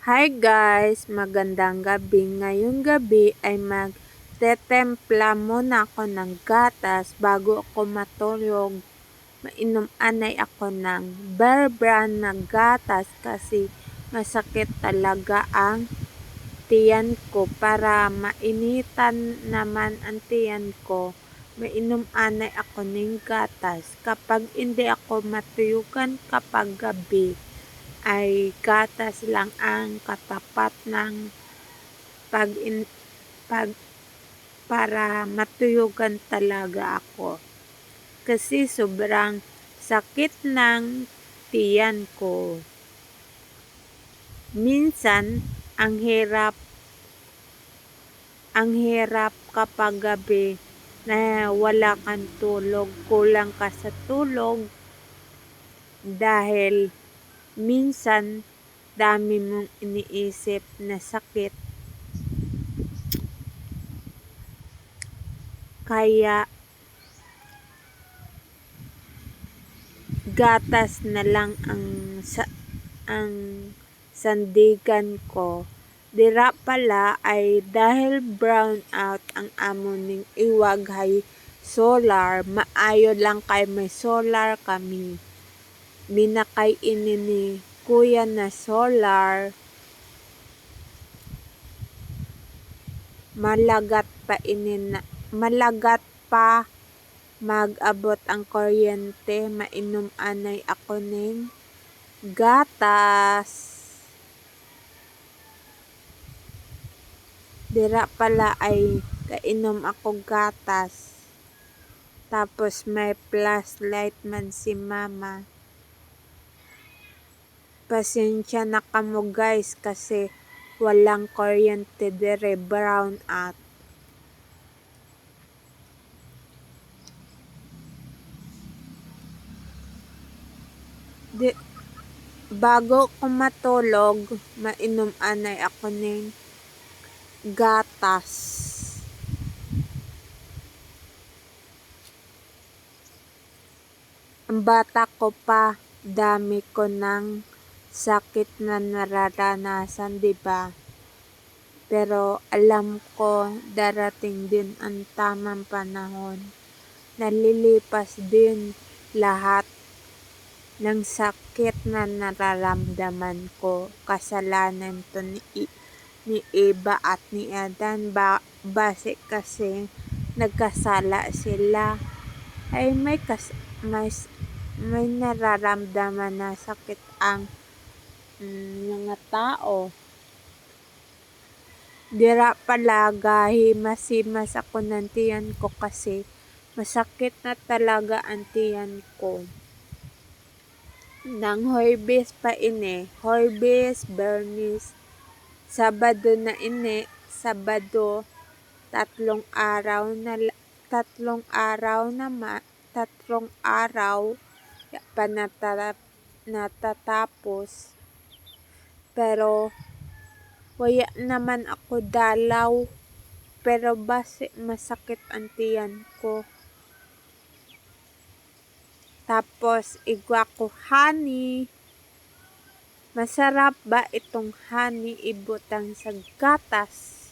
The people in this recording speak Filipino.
Hi guys! Magandang gabi. Ngayong gabi ay magtetempla muna ako ng gatas bago ako matulog. Mainom anay ako ng Bear Brand na gatas kasi masakit talaga ang tiyan ko. Para mainitan naman ang tiyan ko, mainom anay ako ng gatas. Kapag hindi ako matuyugan kapag gabi, ay gatas lang ang katapat ng pag, pag para matuyugan talaga ako. Kasi sobrang sakit ng tiyan ko. Minsan, ang hirap kapag gabi na wala kang tulog, kulang ka sa tulog dahil minsan dami mong iniisip na sakit. Kaya gatas na lang ang sandigan ko. Dira pala ay dahil brown out ang amo ning iwag hay solar, maayo lang kay may solar kami. Minakay ini ni kuya na solar, malagat pa mag-abot ang kuryente. Mainom anay ako ning gatas. Dira pala ay kainom ako gatas. Tapos may flashlight man si mama. Pasensya na kamo guys kasi walang kuryente dire, brown out. Bago ko matulog, mainom anay ako ning gatas. Ang bata ko pa, dami ko ng sakit na nararanasan, diba? Pero alam ko darating din ang tamang panahon. Nalilipas din lahat ng sakit na nararamdaman ko. Kasalanan to ni Eva at ni Adan. Base kasi nagkasala sila. Ay may nararamdaman na sakit ang mga tao. Dira pala gahimas ako ng tiyan ko kasi masakit na talaga ang tiyan ko. Nang Huwebes pa ini, Huwebes, Bernis, Sabado na ini, Sabado, tatlong araw pa natatapos. Pero waya naman ako dalaw, pero base masakit ang tiyan ko. Tapos igwa ko honey. Masarap ba itong honey ibutang sa gatas?